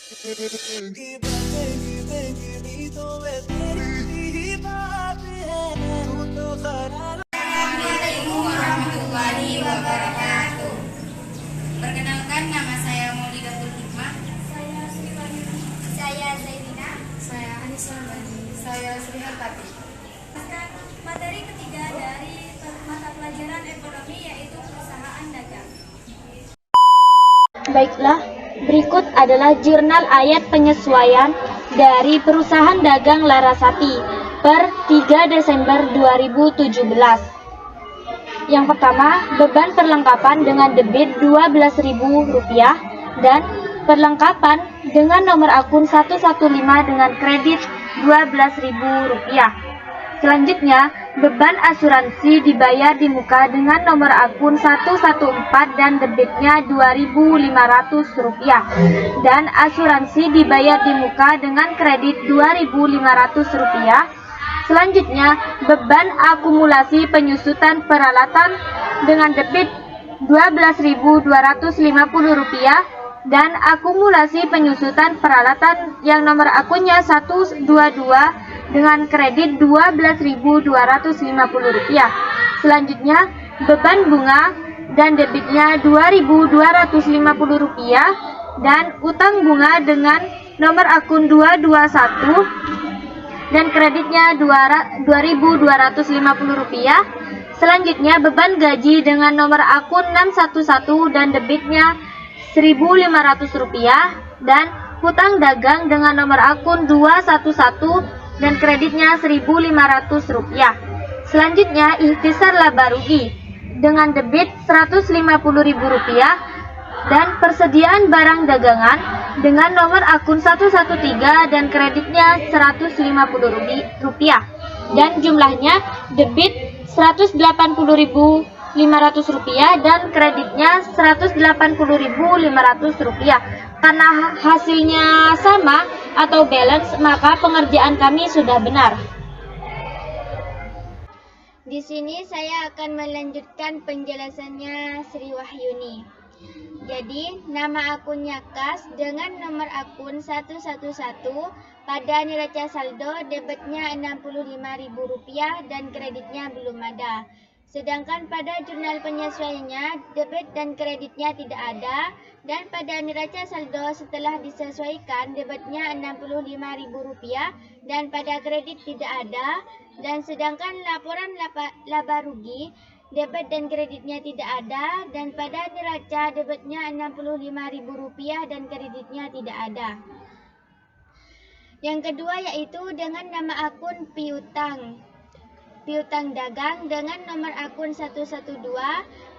Assalamualaikum warahmatullahi wabarakatuh. Perkenalkan, nama saya Maulidatul Hikmah. Saya Sriwani. Saya Zainina. Saya Anissa Bani. Saya Sri Hartati. Materi ketiga dari mata pelajaran ekonomi yaitu perusahaan dagang. Baiklah, berikut adalah jurnal ayat penyesuaian dari Perusahaan Dagang Larasati per 3 Desember 2017. Yang pertama, beban perlengkapan dengan debit Rp12.000 dan perlengkapan dengan nomor akun 115 dengan kredit Rp12.000. Selanjutnya, beban asuransi dibayar di muka dengan nomor akun 114 dan debitnya Rp2.500 dan asuransi dibayar di muka dengan kredit Rp2.500. Selanjutnya, beban akumulasi penyusutan peralatan dengan debit Rp12.250 dan akumulasi penyusutan peralatan yang nomor akunnya 122 dengan kredit Rp12.250. Selanjutnya, beban bunga dan debitnya Rp2.250 dan utang bunga dengan nomor akun 221 dan kreditnya Rp2.250. Selanjutnya, beban gaji dengan nomor akun 611 dan debitnya Rp1.500 dan hutang dagang dengan nomor akun 211 dan kreditnya Rp1.500. Selanjutnya, ikhtisar laba rugi dengan debit Rp150.000 dan persediaan barang dagangan dengan nomor akun 113 dan kreditnya Rp150 dan jumlahnya debit Rp180.500 dan kreditnya Rp180.500. Karena hasilnya sama atau balance, maka pengerjaan kami sudah benar. Di sini saya akan melanjutkan penjelasannya Sri Wahyuni. Jadi, nama akunnya kas dengan nomor akun 111 pada neraca saldo debitnya Rp65.000 dan kreditnya belum ada. Sedangkan pada jurnal penyesuaiannya debit dan kreditnya tidak ada dan pada neraca saldo setelah disesuaikan debitnya Rp65.000 dan pada kredit tidak ada dan sedangkan laporan laba rugi debit dan kreditnya tidak ada dan pada neraca debitnya Rp65.000 dan kreditnya tidak ada. Yang kedua yaitu dengan nama akun piutang dagang dengan nomor akun 112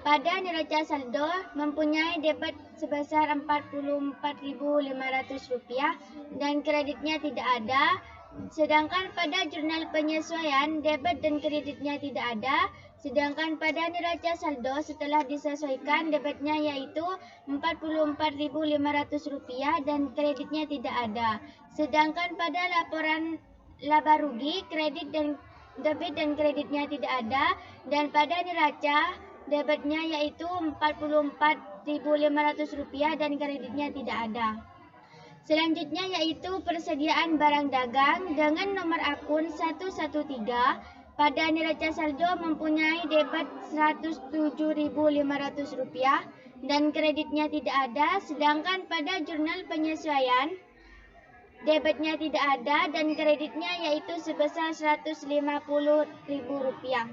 pada neraca saldo mempunyai debit sebesar Rp44.500 dan kreditnya tidak ada. Sedangkan pada jurnal penyesuaian debit dan kreditnya tidak ada. Sedangkan pada neraca saldo setelah disesuaikan debitnya yaitu Rp44.500 dan kreditnya tidak ada. Sedangkan pada laporan laba rugi kredit dan debit dan kreditnya tidak ada dan pada neraca debitnya yaitu Rp44.500 dan kreditnya tidak ada. Selanjutnya yaitu persediaan barang dagang dengan nomor akun 113 pada neraca saldo mempunyai debit Rp107.500 dan kreditnya tidak ada, sedangkan pada jurnal penyesuaian debitnya tidak ada dan kreditnya yaitu sebesar Rp150.000.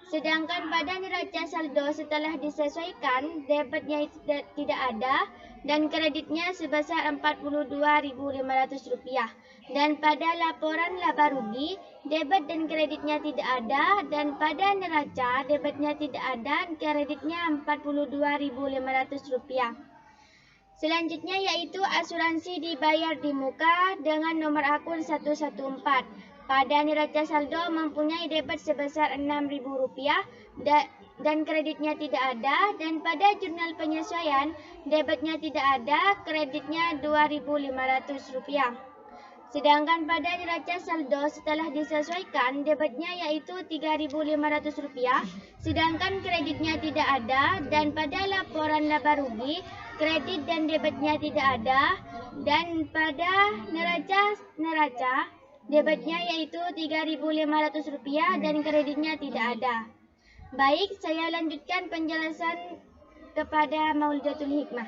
Sedangkan pada neraca saldo setelah disesuaikan debitnya tidak ada dan kreditnya sebesar Rp42.500 dan pada laporan laba rugi debit dan kreditnya tidak ada dan pada neraca debitnya tidak ada dan kreditnya Rp42.500. Selanjutnya yaitu asuransi dibayar di muka dengan nomor akun 114. Pada neraca saldo mempunyai debit sebesar Rp6.000 dan kreditnya tidak ada dan pada jurnal penyesuaian debitnya tidak ada, kreditnya Rp2.500. Sedangkan pada neraca saldo setelah disesuaikan debitnya yaitu Rp3.500, sedangkan kreditnya tidak ada dan pada laporan laba rugi kredit dan debitnya tidak ada Dan pada neraca debitnya yaitu Rp3.500 dan kreditnya tidak ada. Baik, saya lanjutkan penjelasan kepada Maulidatul Hikmah.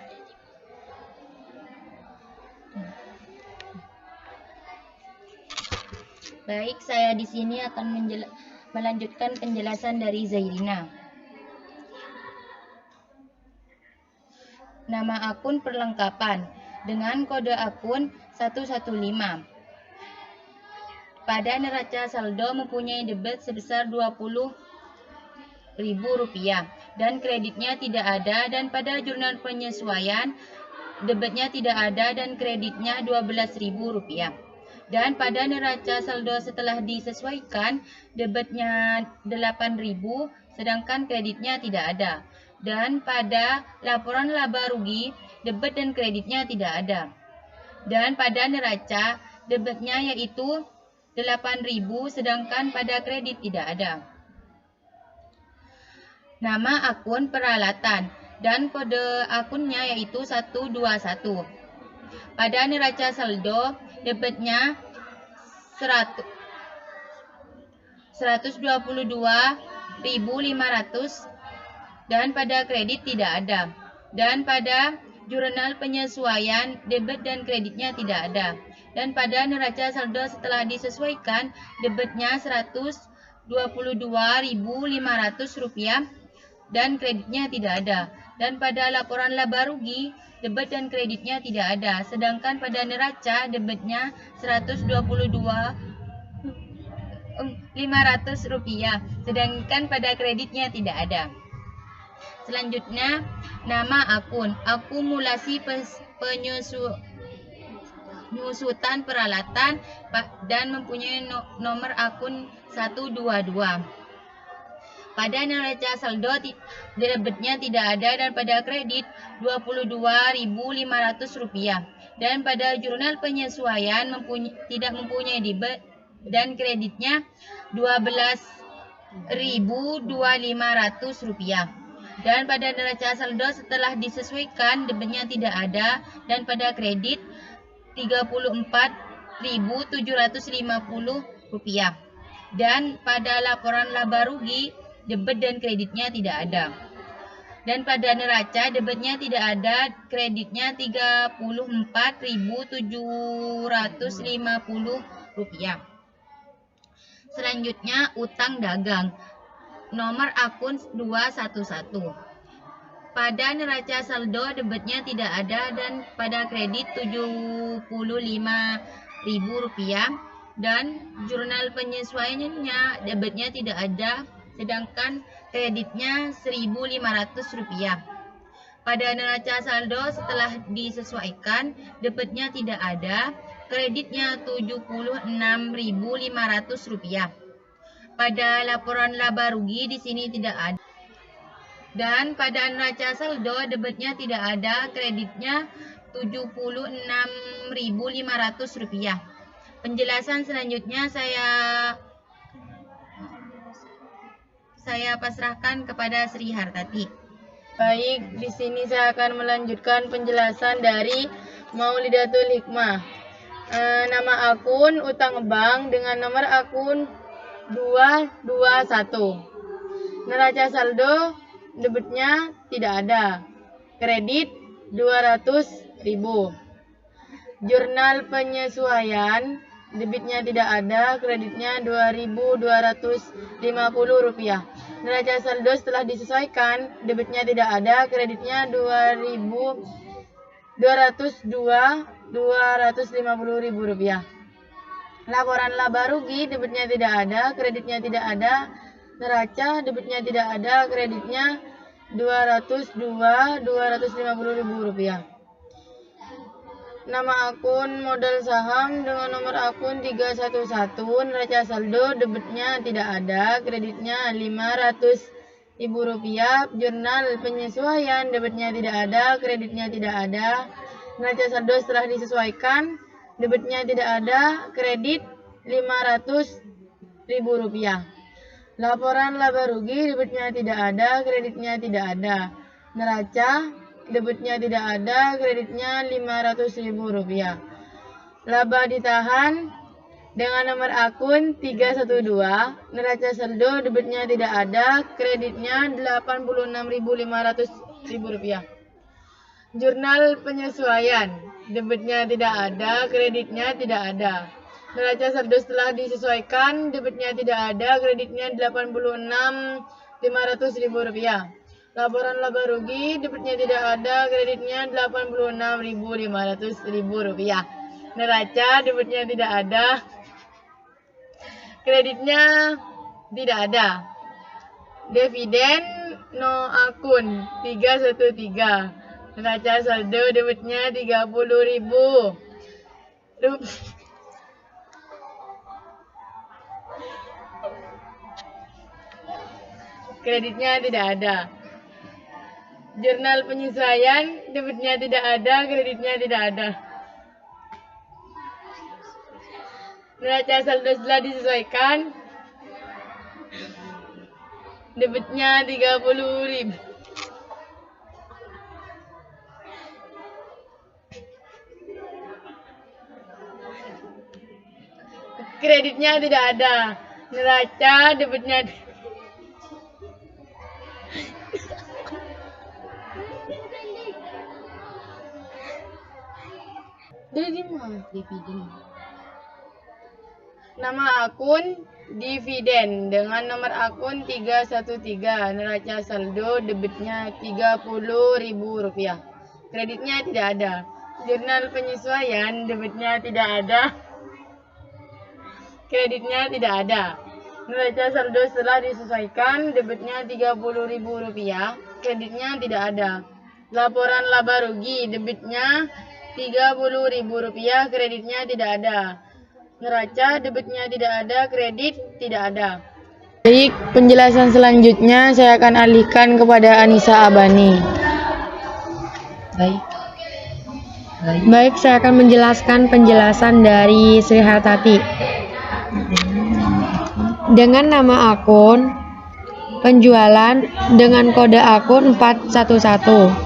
Baik, saya di sini akan melanjutkan penjelasan dari Zairina. Nama akun perlengkapan dengan kode akun 115. Pada neraca saldo mempunyai debit sebesar Rp20.000 dan kreditnya tidak ada, dan pada jurnal penyesuaian debitnya tidak ada dan kreditnya Rp12.000. Dan pada neraca saldo setelah disesuaikan debitnya Rp8.000 sedangkan kreditnya tidak ada. Dan pada laporan laba rugi debit dan kreditnya tidak ada. Dan pada neraca debitnya yaitu Rp8.000 sedangkan pada kredit tidak ada. Nama akun peralatan dan kode akunnya yaitu 121. Pada neraca saldo debitnya Rp122.500 dan pada kredit tidak ada. Dan pada jurnal penyesuaian debit dan kreditnya tidak ada. Dan pada neraca saldo setelah disesuaikan debitnya Rp122.500 dan kreditnya tidak ada. Dan pada laporan laba rugi debit dan kreditnya tidak ada, sedangkan pada neraca debitnya Rp122.500 sedangkan pada kreditnya tidak ada. Selanjutnya, nama akun akumulasi penyusutan peralatan dan mempunyai nomor akun 122. Pada neraca saldo debitnya tidak ada dan pada kredit Rp22.500 dan pada jurnal penyesuaian tidak mempunyai debit dan kreditnya Rp12.500 dan pada neraca saldo setelah disesuaikan debitnya tidak ada dan pada kredit Rp34.750 dan pada laporan laba rugi debit dan kreditnya tidak ada. Dan pada neraca debitnya tidak ada, kreditnya Rp34.750. Selanjutnya, utang dagang. Nomor akun 211. Pada neraca saldo debitnya tidak ada dan pada kredit Rp75.000 dan jurnal penyesuaiannya debitnya tidak ada sedangkan kreditnya Rp1.500. Pada neraca saldo setelah disesuaikan debitnya tidak ada, kreditnya Rp76.500. Pada laporan laba rugi di sini tidak ada. Dan pada neraca saldo debitnya tidak ada, kreditnya Rp76.500. Penjelasan selanjutnya saya pasrahkan kepada Sri Hartati. Baik, di sini saya akan melanjutkan penjelasan dari Maulidatul Hikmah. Nama akun utang bank dengan nomor akun 221. Neraca saldo debitnya tidak ada. Kredit Rp200.000. Jurnal penyesuaian debitnya tidak ada, kreditnya Rp2.250. Neraca saldo setelah disesuaikan, debitnya tidak ada, kreditnya Rp250.000. Laporan laba rugi, debitnya tidak ada, kreditnya tidak ada. Neraca debitnya tidak ada, kreditnya Rp250.000. Nama akun modal saham dengan nomor akun 311, neraca saldo debitnya tidak ada, kreditnya Rp500.000. Jurnal penyesuaian debitnya tidak ada, kreditnya tidak ada. Neraca saldo setelah disesuaikan debitnya tidak ada, kredit Rp500.000. Laporan laba rugi debitnya tidak ada, kreditnya tidak ada. Neraca debitnya tidak ada, kreditnya Rp500.000. Laba ditahan dengan nomor akun 312, neraca saldo debitnya tidak ada, kreditnya Rp86.500.000. Jurnal penyesuaian, debitnya tidak ada, kreditnya tidak ada. Neraca saldo setelah disesuaikan, debitnya tidak ada, kreditnya Rp86.500.000. Laporan laba rugi, debitnya tidak ada, kreditnya Rp86.500.000. Neraca, debitnya tidak ada, kreditnya tidak ada. Dividen no akun 313. Neraca saldo debitnya Rp30.000. Kreditnya tidak ada. Jurnal penyesuaian, debitnya tidak ada, kreditnya tidak ada. Neraca saldo setelah disesuaikan, debitnya Rp30.000. Kreditnya tidak ada. Neraca debitnya dividen. Nama akun dividen dengan nomor akun 313. Neraca saldo debitnya Rp30.000. Kreditnya tidak ada. Jurnal penyesuaian, debitnya tidak ada, kreditnya tidak ada. Neraca saldo setelah disesuaikan, debitnya Rp30.000, kreditnya tidak ada. Laporan laba rugi, debitnya Rp30.000, kreditnya tidak ada. Neraca, debitnya tidak ada, kredit tidak ada. Baik, penjelasan selanjutnya saya akan alihkan kepada Anissa Abani. Baik, saya akan menjelaskan penjelasan dari Sri Hartati. Dengan nama akun penjualan dengan kode akun 411.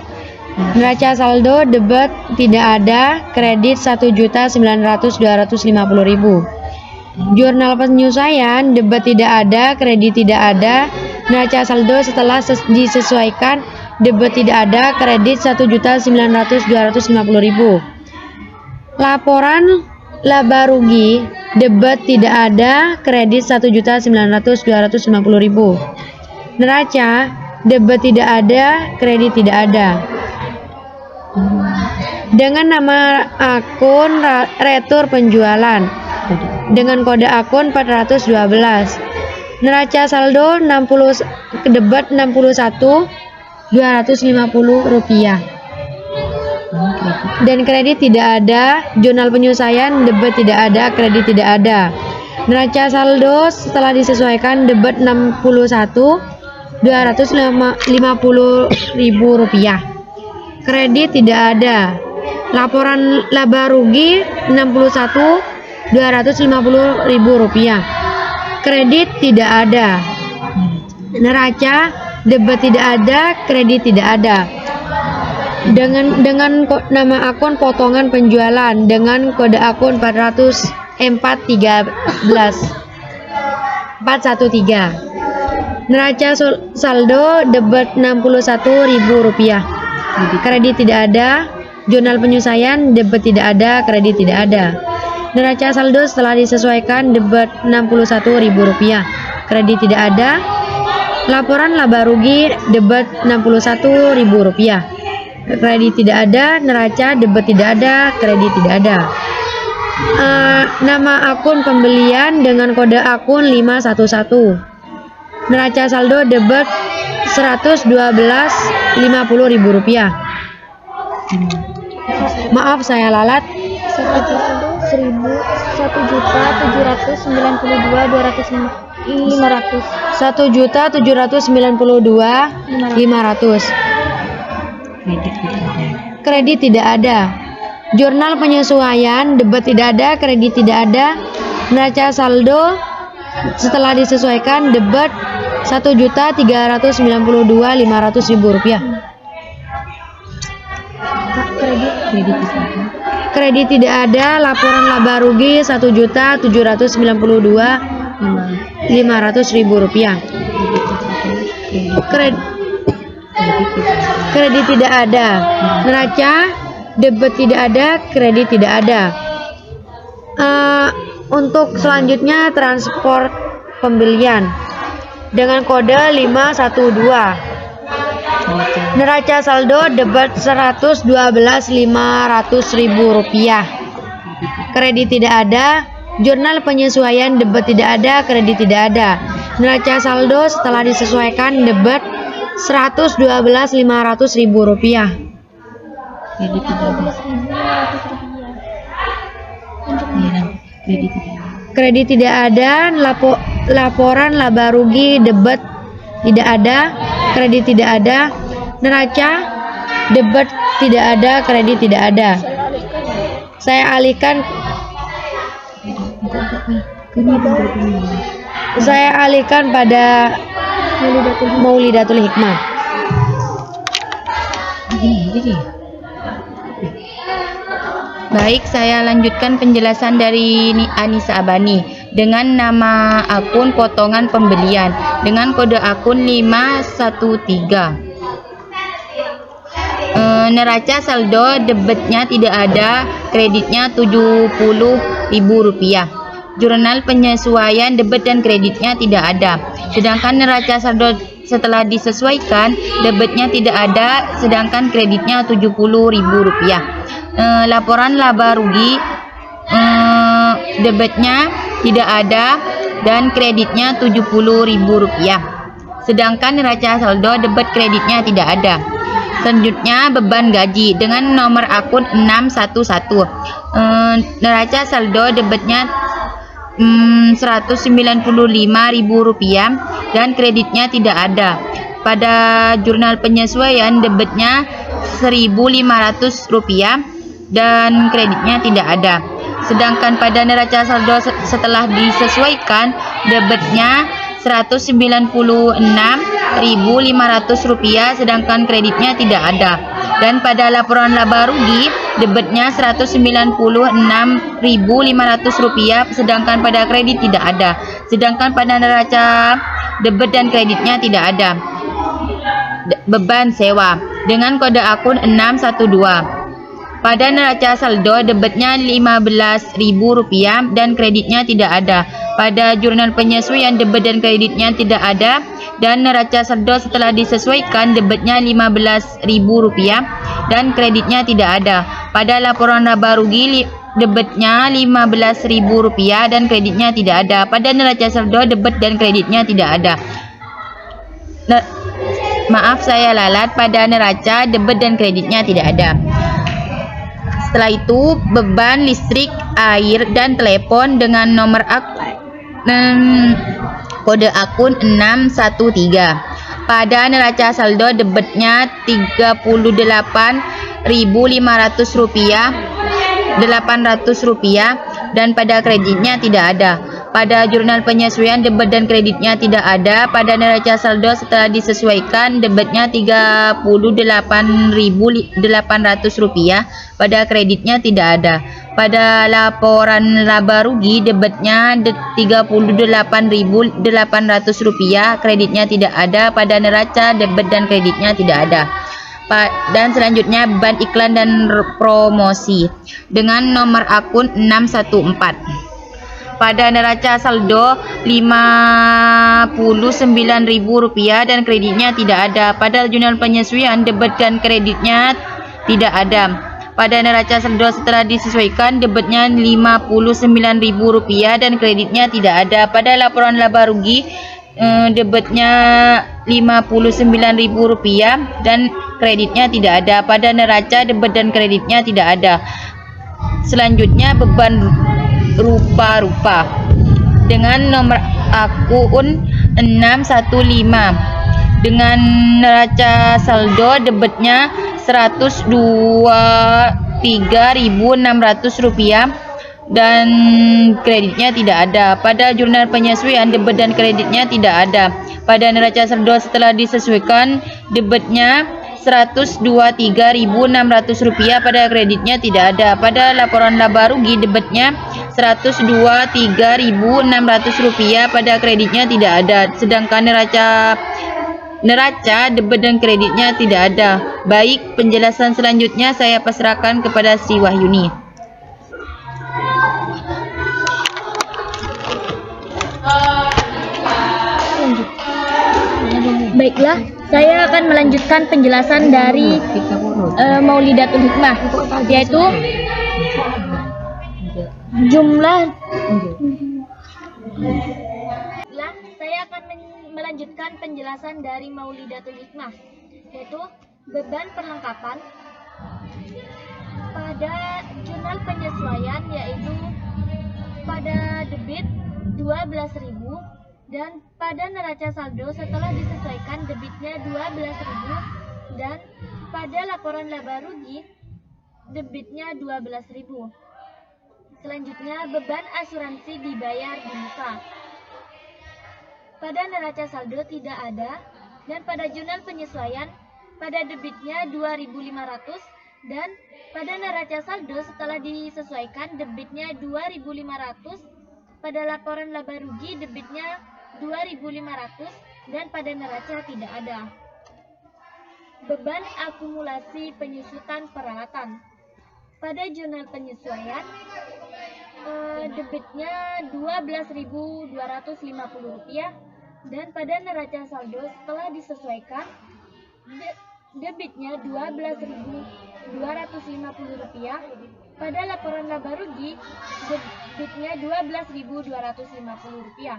Neraca saldo debit tidak ada, kredit Rp1.900.250.000. Jurnal penyesuaian debit tidak ada, kredit tidak ada. Neraca saldo setelah disesuaikan, debit tidak ada, kredit Rp1.900.250.000. Laporan laba rugi, debit tidak ada, kredit Rp1.900.250.000. Neraca, debit tidak ada, kredit tidak ada. Dengan nama akun retur penjualan dengan kode akun 412. Neraca saldo 60, debit Rp61.250. Dan kredit tidak ada. Jurnal penyesuaian, debit tidak ada, kredit tidak ada. Neraca saldo setelah disesuaikan, debit Rp61.250.000. Kredit tidak ada. Laporan laba rugi Rp61.250.000. Kredit tidak ada. Neraca, debit tidak ada, kredit tidak ada. Dengan nama akun potongan penjualan dengan kode akun 413. Neraca saldo debit Rp61.000. Kredit tidak ada. Jurnal penyesuaian, debit tidak ada, kredit tidak ada. Neraca saldo setelah disesuaikan, debit Rp61.000. Kredit tidak ada. Laporan laba rugi, debit Rp61.000. Kredit tidak ada. Neraca, debit tidak ada, kredit tidak ada. Nama akun pembelian dengan kode akun 511. Neraca saldo debit Rp112.50.000. Maaf saya lalat. Rp1.792.500. Kredit tidak ada. Jurnal penyesuaian, debit tidak ada, kredit tidak ada. Neraca saldo setelah disesuaikan, debit Rp1.392.500.000. Kredit tidak ada. Laporan laba rugi Rp1.792.500.000. Kredit tidak ada. Neraca debit tidak ada, kredit tidak ada. Untuk selanjutnya transport pembelian dengan kode 512. Neraca saldo debit Rp112.500.000. Kredit tidak ada. Jurnal penyesuaian debit tidak ada, kredit tidak ada. Neraca saldo setelah disesuaikan debit Rp112.500.000. Kredit tidak ada. Laporan laba rugi debit tidak ada, kredit tidak ada. Neraca debit tidak ada, kredit tidak ada. Saya alihkan pada Maulidatul Hikmah. Baik, saya lanjutkan penjelasan dari Anissa Abani dengan nama akun potongan pembelian dengan kode akun 513. Neraca saldo debitnya tidak ada, kreditnya Rp70.000. Jurnal penyesuaian debit dan kreditnya tidak ada. Sedangkan neraca saldo setelah disesuaikan debitnya tidak ada, sedangkan kreditnya Rp70.000. Laporan laba rugi debitnya tidak ada dan kreditnya Rp70.000. Sedangkan neraca saldo debit kreditnya tidak ada. Selanjutnya beban gaji dengan nomor akun 611. Neraca saldo debitnya Rp195.000 dan kreditnya tidak ada. Pada jurnal penyesuaian debitnya Rp1.500 dan kreditnya tidak ada. Sedangkan pada neraca saldo setelah disesuaikan debitnya Rp196.500 sedangkan kreditnya tidak ada. Dan pada laporan laba rugi debitnya Rp196.500 sedangkan pada kredit tidak ada. Sedangkan pada neraca debit dan kreditnya tidak ada. Beban sewa dengan kode akun 612. Pada neraca saldo debitnya Rp15.000 dan kreditnya tidak ada. Pada jurnal penyesuaian debit dan kreditnya tidak ada dan neraca saldo setelah disesuaikan debitnya Rp15.000 dan kreditnya tidak ada. Pada laporan laba rugi debitnya Rp15.000 dan kreditnya tidak ada. Pada neraca saldo debit dan kreditnya tidak ada. Maaf, saya lalat. Pada neraca debit dan kreditnya tidak ada. Setelah itu beban listrik, air, dan telepon dengan nomor kode akun 613. Pada neraca saldo debitnya Rp35.500 dan pada kreditnya tidak ada. Pada jurnal penyesuaian debit dan kreditnya tidak ada. Pada neraca saldo setelah disesuaikan debitnya Rp38.800. Pada kreditnya tidak ada. Pada laporan laba rugi debitnya Rp38.800, kreditnya tidak ada. Pada neraca debit dan kreditnya tidak ada. Dan selanjutnya beban iklan dan promosi dengan nomor akun 614. Pada neraca saldo Rp59.000 dan kreditnya tidak ada. Pada jurnal penyesuaian debit dan kreditnya tidak ada. Pada neraca saldo setelah disesuaikan debitnya Rp59.000 dan kreditnya tidak ada. Pada laporan laba rugi debitnya Rp59.000 dan kreditnya tidak ada. Pada neraca debit dan kreditnya tidak ada. Selanjutnya beban rupa-rupa dengan nomor akun 615 dengan neraca saldo debitnya Rp123.600 dan kreditnya tidak ada. Pada jurnal penyesuaian debit dan kreditnya tidak ada. Pada neraca saldo setelah disesuaikan debitnya Rp123.600, pada kreditnya tidak ada. Pada laporan laba rugi debitnya Rp123.600, pada kreditnya tidak ada. Sedangkan neraca debit dan kreditnya tidak ada. Baik, penjelasan selanjutnya saya pasrahkan kepada Sri Wahyuni. Baiklah, saya akan melanjutkan penjelasan dari Maulidatul Hikmah, yaitu jumlah. Saya akan melanjutkan penjelasan dari Maulidatul Hikmah, yaitu beban perlengkapan pada jurnal penyesuaian, yaitu pada debit 12.000 dan pada neraca saldo setelah disesuaikan debitnya 12.000 dan pada laporan laba rugi debitnya 12.000. Selanjutnya, beban asuransi dibayar di muka. Pada neraca saldo tidak ada dan pada jurnal penyesuaian pada debitnya 2.500 dan pada neraca saldo setelah disesuaikan debitnya 2.500. Pada laporan laba rugi debitnya 2.500 dan pada neraca tidak ada. Beban akumulasi penyusutan peralatan. Pada jurnal penyesuaian debitnya Rp12.250 dan pada neraca saldo setelah disesuaikan debitnya Rp12.250. Pada laporan laba rugi debitnya Rp12.250.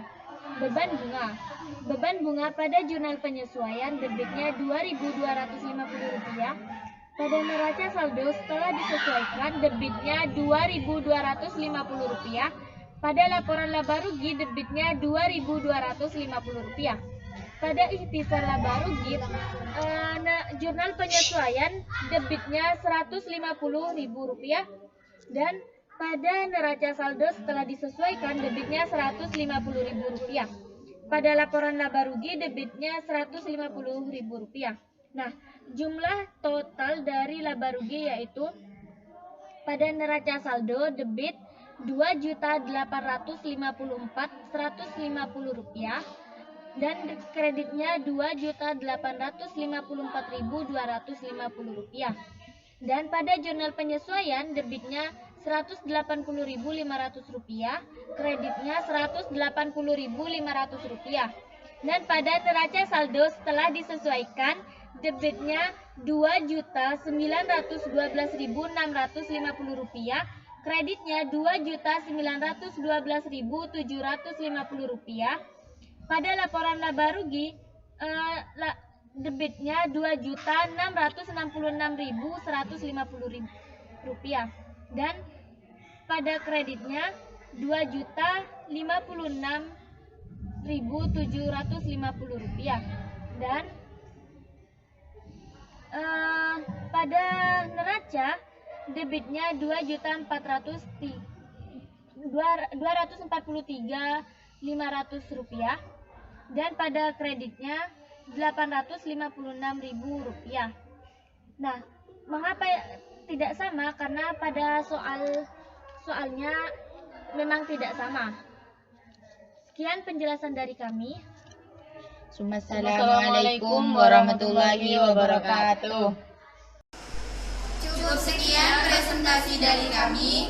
Beban bunga. Beban bunga pada jurnal penyesuaian debitnya Rp2.250. Pada neraca saldo setelah disesuaikan debitnya Rp2.250. Pada laporan laba rugi debitnya Rp2.250. Pada ikhtisar laba rugi jurnal penyesuaian debitnya Rp150.000 dan pada neraca saldo setelah disesuaikan debitnya Rp150.000. Pada laporan laba rugi debitnya Rp150.000. Nah, jumlah total dari laba rugi yaitu pada neraca saldo debit Rp2.854.150 dan kreditnya Rp2.854.250. Dan pada jurnal penyesuaian debitnya Rp180.500, kreditnya Rp180.500. Dan pada neraca saldo setelah disesuaikan debitnya Rp2.912.650, kreditnya Rp2.912.750. Pada laporan laba rugi debitnya Rp2.666.150 dan pada kreditnya Rp2.056.750 dan pada neraca debitnya Rp2.243.500 dan pada kreditnya Rp856.000. Nah, mengapa tidak sama? Karena pada soalnya memang tidak sama. Sekian penjelasan dari kami. Assalamualaikum warahmatullahi wabarakatuh. Cukup sekian presentasi dari kami.